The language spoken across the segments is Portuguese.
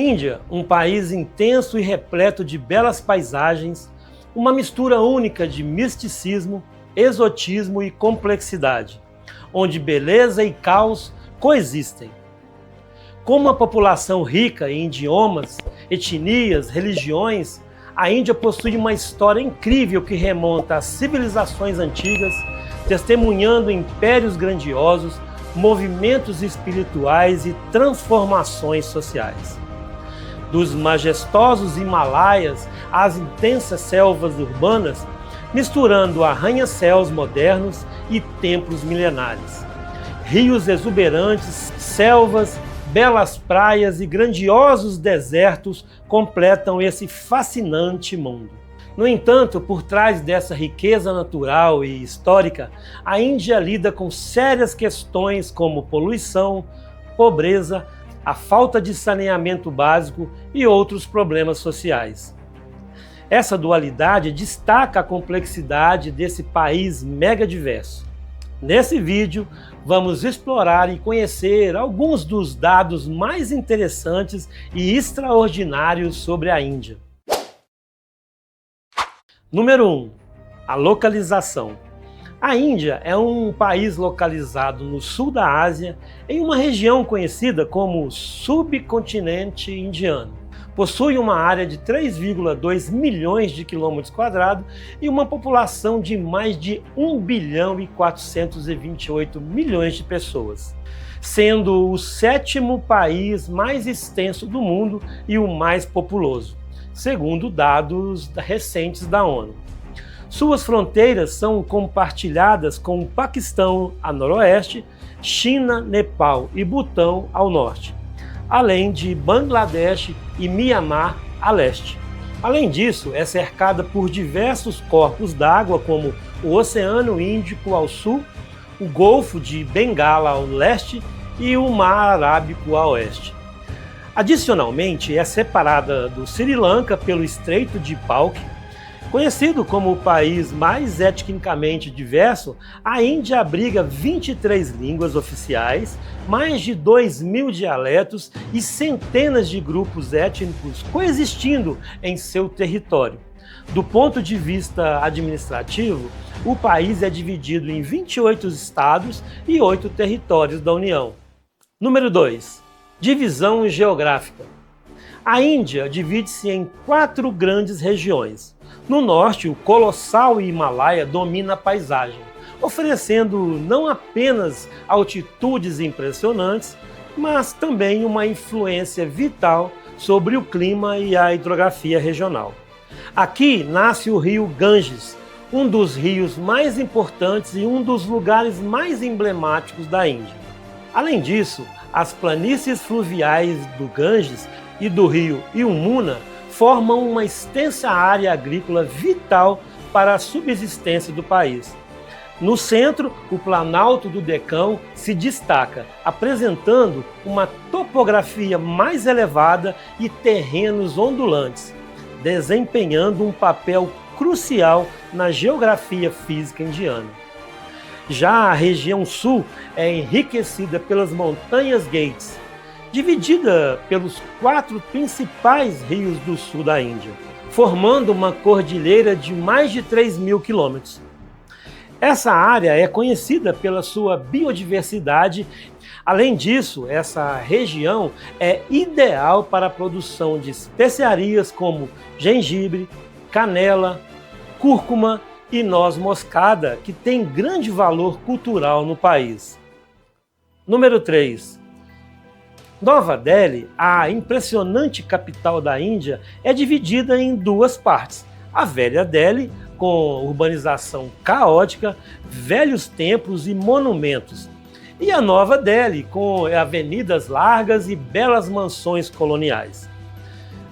Índia, um país intenso e repleto de belas paisagens, uma mistura única de misticismo, exotismo e complexidade, onde beleza e caos coexistem. Com uma população rica em idiomas, etnias, religiões, a Índia possui uma história incrível que remonta às civilizações antigas, testemunhando impérios grandiosos, movimentos espirituais e transformações sociais. Dos majestosos Himalaias às intensas selvas urbanas, misturando arranha-céus modernos e templos milenares. Rios exuberantes, selvas, belas praias e grandiosos desertos completam esse fascinante mundo. No entanto, por trás dessa riqueza natural e histórica, a Índia lida com sérias questões como poluição, pobreza, a falta de saneamento básico e outros problemas sociais. Essa dualidade destaca a complexidade desse país mega diverso. Nesse vídeo, vamos explorar e conhecer alguns dos dados mais interessantes e extraordinários sobre a Índia. Número 1. A localização. A Índia é um país localizado no sul da Ásia, em uma região conhecida como subcontinente indiano. Possui uma área de 3,2 milhões de quilômetros quadrados e uma população de mais de 1 bilhão e 428 milhões de pessoas, sendo o 7º país mais extenso do mundo e o mais populoso, segundo dados recentes da ONU. Suas fronteiras são compartilhadas com o Paquistão a noroeste, China, Nepal e Butão ao norte, além de Bangladesh e Mianmar a leste. Além disso, é cercada por diversos corpos d'água como o Oceano Índico ao sul, o Golfo de Bengala ao leste e o Mar Arábico a oeste. Adicionalmente, é separada do Sri Lanka pelo Estreito de Palk. Conhecido como o país mais etnicamente diverso, a Índia abriga 23 línguas oficiais, mais de 2.000 dialetos e centenas de grupos étnicos coexistindo em seu território. Do ponto de vista administrativo, o país é dividido em 28 estados e 8 territórios da União. Número 2. Divisão geográfica. A Índia divide-se em 4 grandes regiões. No norte, o colossal Himalaia domina a paisagem, oferecendo não apenas altitudes impressionantes, mas também uma influência vital sobre o clima e a hidrografia regional. Aqui nasce o rio Ganges, um dos rios mais importantes e um dos lugares mais emblemáticos da Índia. Além disso, as planícies fluviais do Ganges e do rio Yamuna formam uma extensa área agrícola vital para a subsistência do país. No centro, o Planalto do Deccan se destaca, apresentando uma topografia mais elevada e terrenos ondulantes, desempenhando um papel crucial na geografia física indiana. Já a região sul é enriquecida pelas montanhas Ghats, dividida pelos 4 principais rios do sul da Índia, formando uma cordilheira de mais de 3.000 quilômetros. Essa área é conhecida pela sua biodiversidade. Além disso, essa região é ideal para a produção de especiarias como gengibre, canela, cúrcuma e noz moscada, que tem grande valor cultural no país. Número 3. Nova Delhi, a impressionante capital da Índia, é dividida em 2 partes. A Velha Delhi, com urbanização caótica, velhos templos e monumentos. E a Nova Delhi, com avenidas largas e belas mansões coloniais.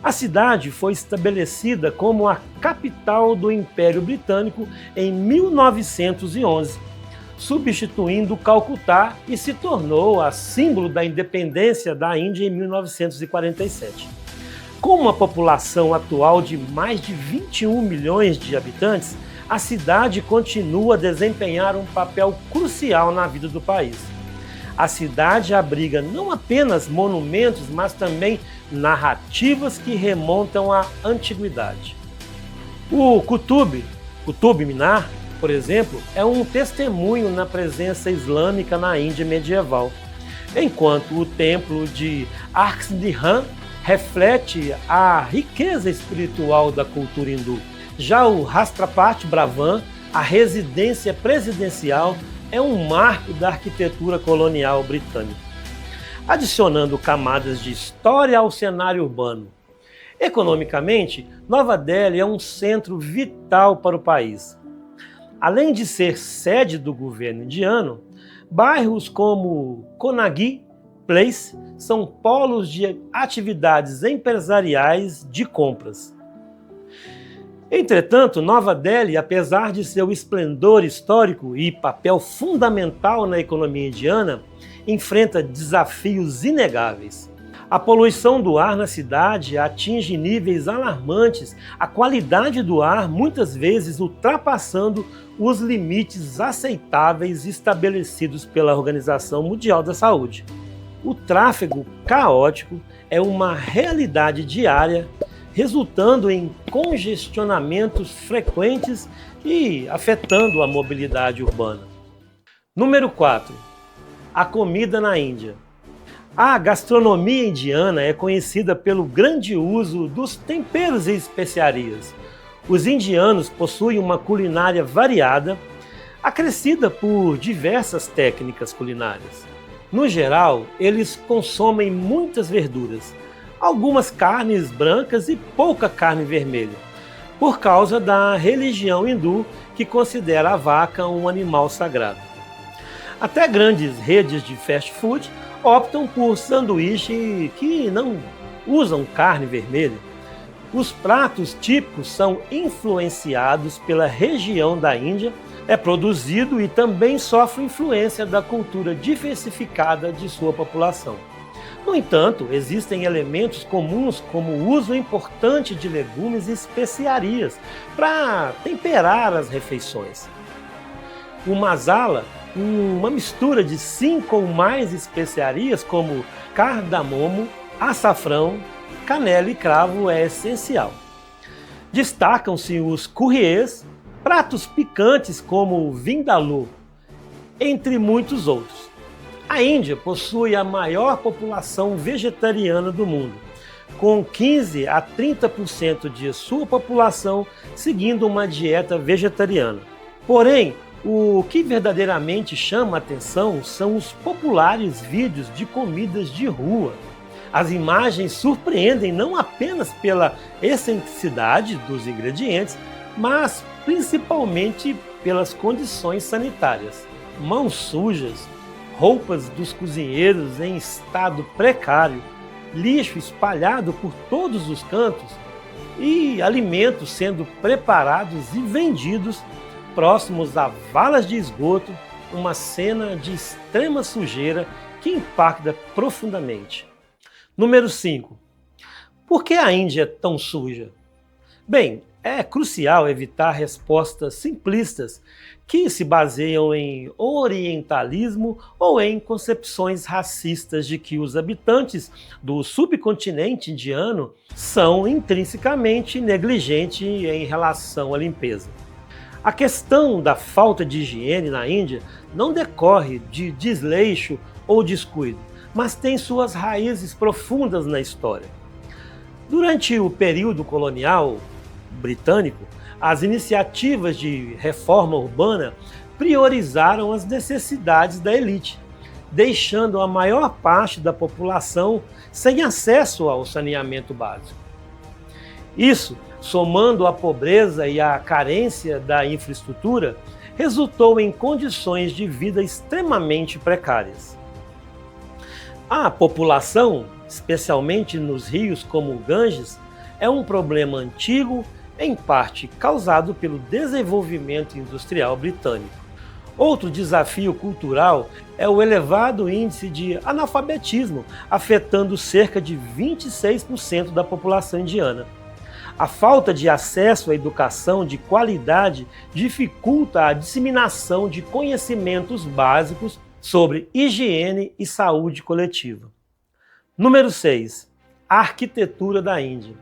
A cidade foi estabelecida como a capital do Império Britânico em 1911. Substituindo Calcutá e se tornou a símbolo da independência da Índia em 1947. Com uma população atual de mais de 21 milhões de habitantes, a cidade continua a desempenhar um papel crucial na vida do país. A cidade abriga não apenas monumentos, mas também narrativas que remontam à antiguidade. O Qutb Minar, por exemplo, é um testemunho na presença islâmica na Índia medieval, enquanto o templo de Archdham reflete a riqueza espiritual da cultura hindu. Já o Rashtrapati Bhavan, a residência presidencial, é um marco da arquitetura colonial britânica, adicionando camadas de história ao cenário urbano. Economicamente, Nova Delhi é um centro vital para o país. Além de ser sede do governo indiano, bairros como Konark Place são polos de atividades empresariais de compras. Entretanto, Nova Delhi, apesar de seu esplendor histórico e papel fundamental na economia indiana, enfrenta desafios inegáveis. A poluição do ar na cidade atinge níveis alarmantes, a qualidade do ar muitas vezes ultrapassando os limites aceitáveis estabelecidos pela Organização Mundial da Saúde. O tráfego caótico é uma realidade diária, resultando em congestionamentos frequentes e afetando a mobilidade urbana. Número 4. A comida na Índia. A gastronomia indiana é conhecida pelo grande uso dos temperos e especiarias. Os indianos possuem uma culinária variada, acrescida por diversas técnicas culinárias. No geral, eles consomem muitas verduras, algumas carnes brancas e pouca carne vermelha, por causa da religião hindu que considera a vaca um animal sagrado. Até grandes redes de fast food optam por sanduíche que não usam carne vermelha. Os pratos típicos são influenciados pela região da Índia, é produzido e também sofre influência da cultura diversificada de sua população. No entanto, existem elementos comuns como o uso importante de legumes e especiarias para temperar as refeições. O masala, uma mistura de 5 ou mais especiarias como cardamomo, açafrão, canela e cravo é essencial. Destacam-se os curries, pratos picantes como o vindaloo, entre muitos outros. A Índia possui a maior população vegetariana do mundo, com 15 a 30% de sua população seguindo uma dieta vegetariana. Porém, o que verdadeiramente chama a atenção são os populares vídeos de comidas de rua. As imagens surpreendem não apenas pela excentricidade dos ingredientes, mas principalmente pelas condições sanitárias. Mãos sujas, roupas dos cozinheiros em estado precário, lixo espalhado por todos os cantos e alimentos sendo preparados e vendidos próximos a valas de esgoto, uma cena de extrema sujeira que impacta profundamente. Número 5. Por que a Índia é tão suja? Bem, é crucial evitar respostas simplistas que se baseiam em orientalismo ou em concepções racistas de que os habitantes do subcontinente indiano são intrinsecamente negligentes em relação à limpeza. A questão da falta de higiene na Índia não decorre de desleixo ou descuido, mas tem suas raízes profundas na história. Durante o período colonial britânico, as iniciativas de reforma urbana priorizaram as necessidades da elite, deixando a maior parte da população sem acesso ao saneamento básico. Isso, somando a pobreza e a carência da infraestrutura, resultou em condições de vida extremamente precárias. A população, especialmente nos rios como o Ganges, é um problema antigo, em parte causado pelo desenvolvimento industrial britânico. Outro desafio cultural é o elevado índice de analfabetismo, afetando cerca de 26% da população indiana. A falta de acesso à educação de qualidade dificulta a disseminação de conhecimentos básicos sobre higiene e saúde coletiva. Número 6. A arquitetura da Índia.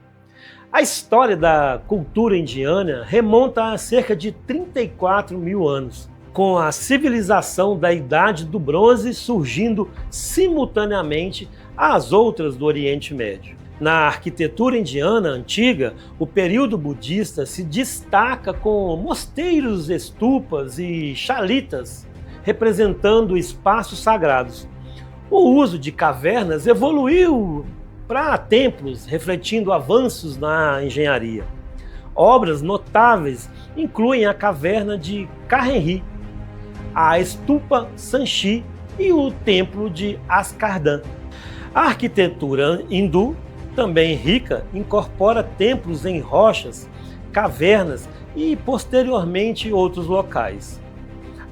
A história da cultura indiana remonta a cerca de 34 mil anos, com a civilização da Idade do Bronze surgindo simultaneamente às outras do Oriente Médio. Na arquitetura indiana antiga, o período budista se destaca com mosteiros, estupas e chalitas, representando espaços sagrados. O uso de cavernas evoluiu para templos, refletindo avanços na engenharia. Obras notáveis incluem a caverna de Kaheri, a estupa Sanchi e o templo de Askardhan. A arquitetura hindu, também rica, incorpora templos em rochas, cavernas e, posteriormente, outros locais.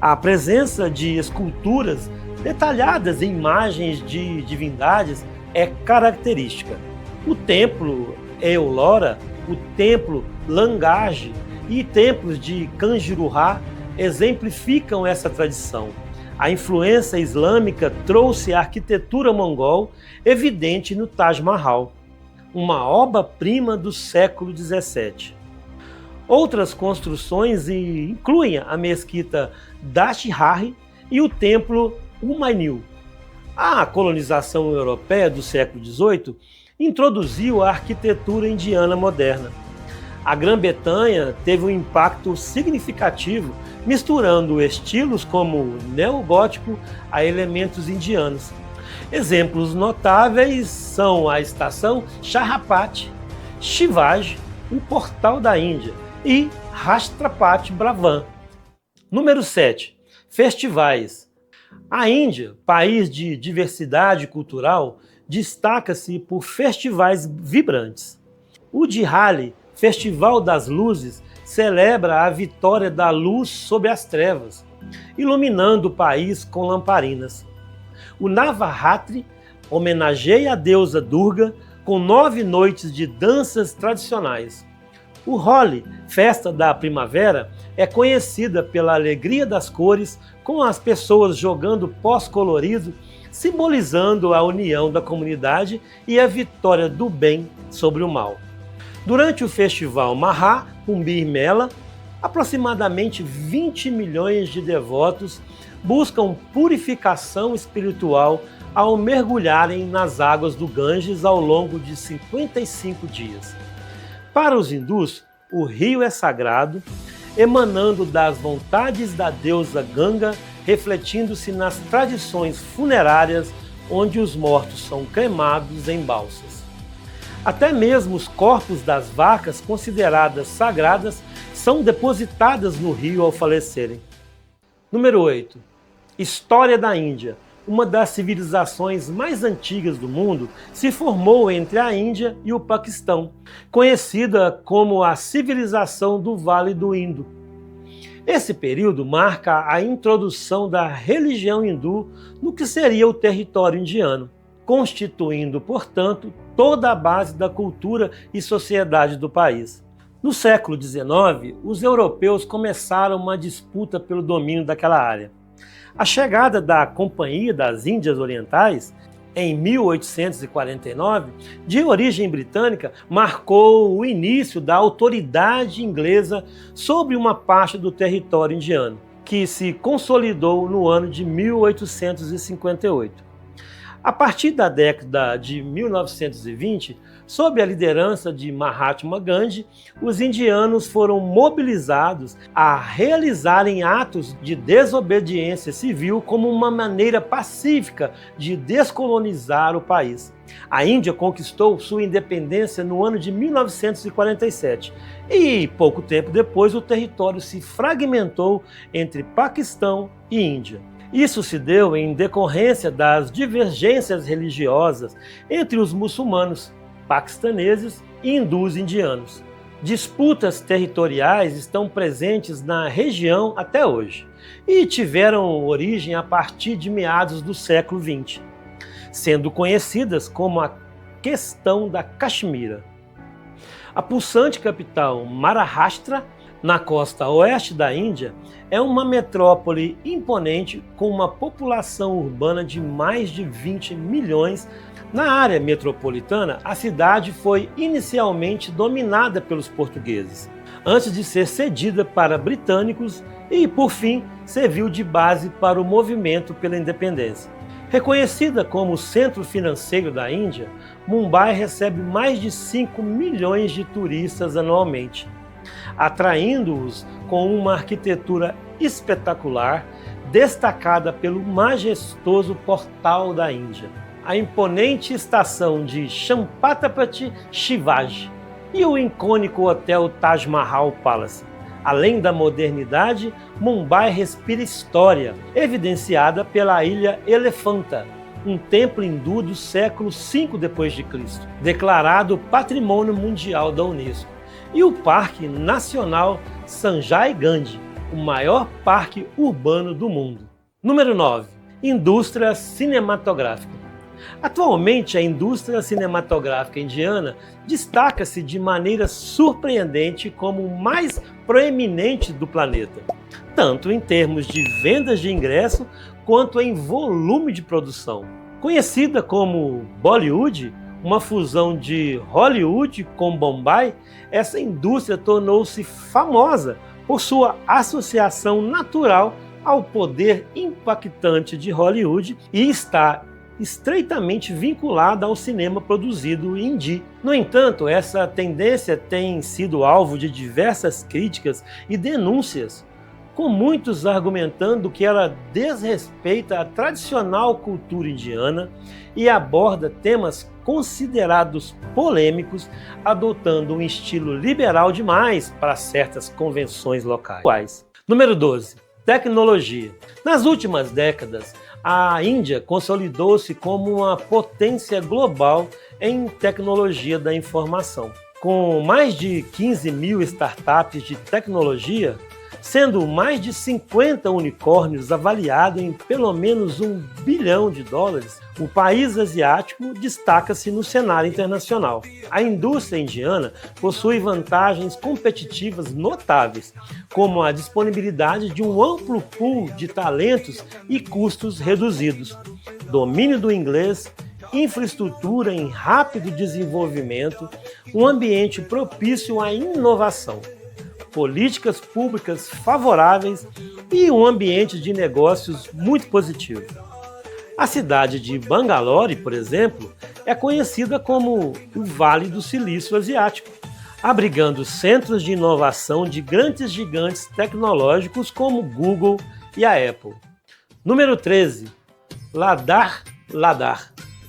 A presença de esculturas detalhadas em imagens de divindades é característica. O templo Eulora, o templo Langaje e templos de Kanjuruha exemplificam essa tradição. A influência islâmica trouxe a arquitetura mongol evidente no Taj Mahal, uma obra-prima do século XVII. Outras construções incluem a mesquita Dashihari e o templo Humayun. A colonização europeia do século XVIII introduziu a arquitetura indiana moderna. A Grã-Bretanha teve um impacto significativo, misturando estilos como o neogótico a elementos indianos. Exemplos notáveis são a estação Chhatrapati Shivaji, o Portal da Índia, e Rashtrapati Bhavan. Número 7. Festivais. A Índia, país de diversidade cultural, destaca-se por festivais vibrantes. O Diwali, Festival das Luzes, celebra a vitória da luz sobre as trevas, iluminando o país com lamparinas. O Navaratri homenageia a deusa Durga com 9 noites de danças tradicionais. O Holi, festa da primavera, é conhecida pela alegria das cores, com as pessoas jogando pós colorido, simbolizando a união da comunidade e a vitória do bem sobre o mal. Durante o festival Maha Kumbh Mela, aproximadamente 20 milhões de devotos buscam purificação espiritual ao mergulharem nas águas do Ganges ao longo de 55 dias. Para os hindus, o rio é sagrado, emanando das vontades da deusa Ganga, refletindo-se nas tradições funerárias onde os mortos são cremados em balsas. Até mesmo os corpos das vacas consideradas sagradas são depositadas no rio ao falecerem. Número 8. História da Índia. Uma das civilizações mais antigas do mundo se formou entre a Índia e o Paquistão, conhecida como a civilização do Vale do Indo. Esse período marca a introdução da religião hindu no que seria o território indiano, constituindo, portanto, toda a base da cultura e sociedade do país. No século XIX, os europeus começaram uma disputa pelo domínio daquela área. A chegada da Companhia das Índias Orientais, em 1849, de origem britânica, marcou o início da autoridade inglesa sobre uma parte do território indiano, que se consolidou no ano de 1858. A partir da década de 1920, sob a liderança de Mahatma Gandhi, os indianos foram mobilizados a realizarem atos de desobediência civil como uma maneira pacífica de descolonizar o país. A Índia conquistou sua independência no ano de 1947 e, pouco tempo depois, o território se fragmentou entre Paquistão e Índia. Isso se deu em decorrência das divergências religiosas entre os muçulmanos, paquistaneses e hindus indianos. Disputas territoriais estão presentes na região até hoje e tiveram origem a partir de meados do século XX, sendo conhecidas como a Questão da Caxemira. A pulsante capital Maharashtra, na costa oeste da Índia, é uma metrópole imponente com uma população urbana de mais de 20 milhões, Na área metropolitana, a cidade foi inicialmente dominada pelos portugueses, antes de ser cedida para britânicos e, por fim, serviu de base para o movimento pela independência. Reconhecida como o centro financeiro da Índia, Mumbai recebe mais de 5 milhões de turistas anualmente, atraindo-os com uma arquitetura espetacular, destacada pelo majestoso Portal da Índia, a imponente estação de Chhatrapati Shivaji e o icônico Hotel Taj Mahal Palace. Além da modernidade, Mumbai respira história, evidenciada pela Ilha Elefanta, um templo hindu do século V d.C., declarado Patrimônio Mundial da Unesco, e o Parque Nacional Sanjay Gandhi, o maior parque urbano do mundo. Número 9. Indústria cinematográfica. Atualmente, a indústria cinematográfica indiana destaca-se de maneira surpreendente como o mais proeminente do planeta, tanto em termos de vendas de ingresso quanto em volume de produção. Conhecida como Bollywood, uma fusão de Hollywood com Bombay, essa indústria tornou-se famosa por sua associação natural ao poder impactante de Hollywood e está estreitamente vinculada ao cinema produzido hindi. No entanto, essa tendência tem sido alvo de diversas críticas e denúncias, com muitos argumentando que ela desrespeita a tradicional cultura indiana e aborda temas considerados polêmicos, adotando um estilo liberal demais para certas convenções locais. Número 12. Tecnologia. Nas últimas décadas, a Índia consolidou-se como uma potência global em tecnologia da informação, com mais de 15 mil startups de tecnologia, sendo mais de 50 unicórnios avaliados em pelo menos $1 bilhão. O país asiático destaca-se no cenário internacional. A indústria indiana possui vantagens competitivas notáveis, como a disponibilidade de um amplo pool de talentos e custos reduzidos, domínio do inglês, infraestrutura em rápido desenvolvimento, um ambiente propício à inovação, políticas públicas favoráveis e um ambiente de negócios muito positivo. A cidade de Bangalore, por exemplo, é conhecida como o Vale do Silício Asiático, abrigando centros de inovação de grandes gigantes tecnológicos como Google e a Apple. Número 13. Ladakh.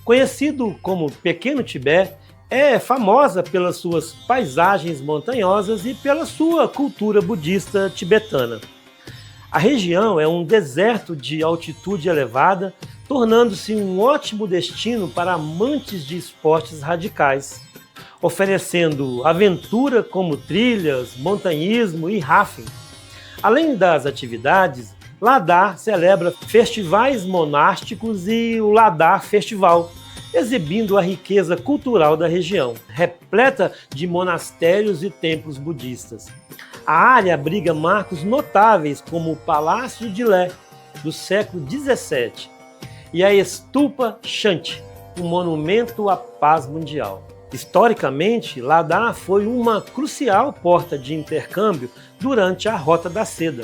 Conhecido como Pequeno Tibete, é famosa pelas suas paisagens montanhosas e pela sua cultura budista tibetana. A região é um deserto de altitude elevada, tornando-se um ótimo destino para amantes de esportes radicais, oferecendo aventura como trilhas, montanhismo e rafting. Além das atividades, Ladakh celebra festivais monásticos e o Ladakh Festival, exibindo a riqueza cultural da região, repleta de monastérios e templos budistas. A área abriga marcos notáveis como o Palácio de Leh, do século XVII, e a Stupa Shanti, um monumento à paz mundial. Historicamente, Ladakh foi uma crucial porta de intercâmbio durante a Rota da Seda,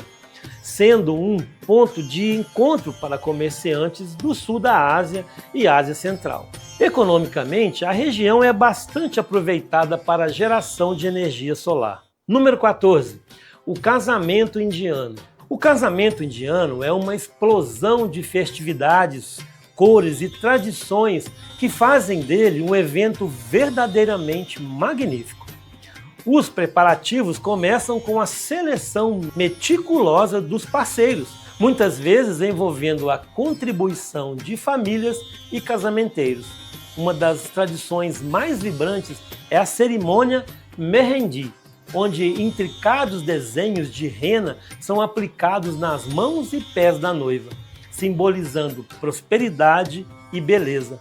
sendo um ponto de encontro para comerciantes do sul da Ásia e Ásia Central. Economicamente, a região é bastante aproveitada para a geração de energia solar. Número 14. O casamento indiano. O casamento indiano é uma explosão de festividades, cores e tradições que fazem dele um evento verdadeiramente magnífico. Os preparativos começam com a seleção meticulosa dos parceiros, muitas vezes envolvendo a contribuição de famílias e casamenteiros. Uma das tradições mais vibrantes é a cerimônia Mehendi, onde intricados desenhos de rena são aplicados nas mãos e pés da noiva, simbolizando prosperidade e beleza.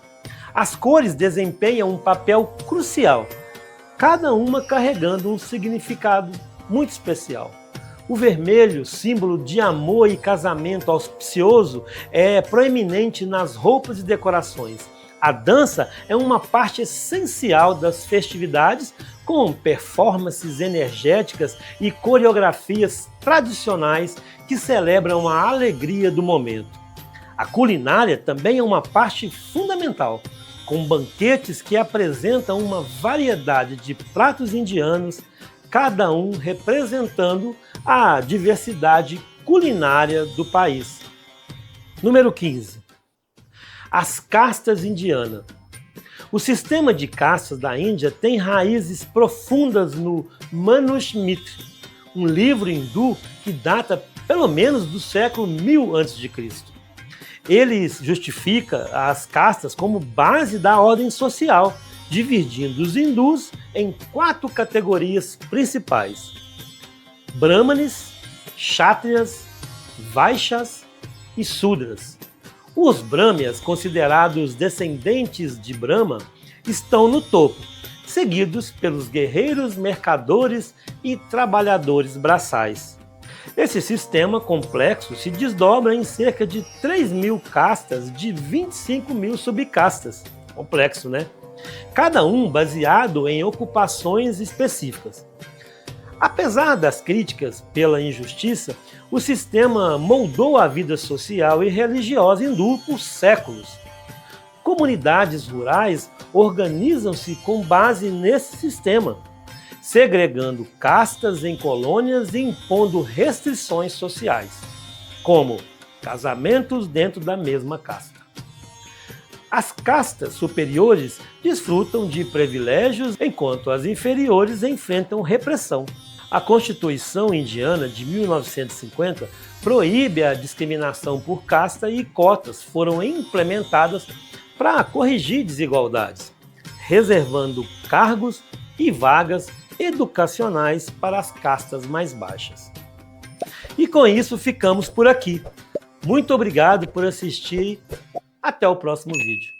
As cores desempenham um papel crucial, cada uma carregando um significado muito especial. O vermelho, símbolo de amor e casamento auspicioso, é proeminente nas roupas e decorações, A dança é uma parte essencial das festividades, com performances energéticas e coreografias tradicionais que celebram a alegria do momento. A culinária também é uma parte fundamental, com banquetes que apresentam uma variedade de pratos indianos, cada um representando a diversidade culinária do país. Número 15. As castas indianas. O sistema de castas da Índia tem raízes profundas no Manusmriti, um livro hindu que data pelo menos do século 1000 a.C. Ele justifica as castas como base da ordem social, dividindo os hindus em 4 categorias principais: Brahmanes, Kshatriyas, Vaishyas e Sudras. Os Brahmyas, considerados descendentes de Brahma, estão no topo, seguidos pelos guerreiros, mercadores e trabalhadores braçais. Esse sistema complexo se desdobra em cerca de 3.000 castas de 25.000 subcastas. Complexo, né? Cada um baseado em ocupações específicas. Apesar das críticas pela injustiça, o sistema moldou a vida social e religiosa hindu por séculos. Comunidades rurais organizam-se com base nesse sistema, segregando castas em colônias e impondo restrições sociais, como casamentos dentro da mesma casta. As castas superiores desfrutam de privilégios, enquanto as inferiores enfrentam repressão. A Constituição indiana de 1950 proíbe a discriminação por casta e cotas foram implementadas para corrigir desigualdades, reservando cargos e vagas educacionais para as castas mais baixas. E com isso ficamos por aqui. Muito obrigado por assistir. Até o próximo vídeo.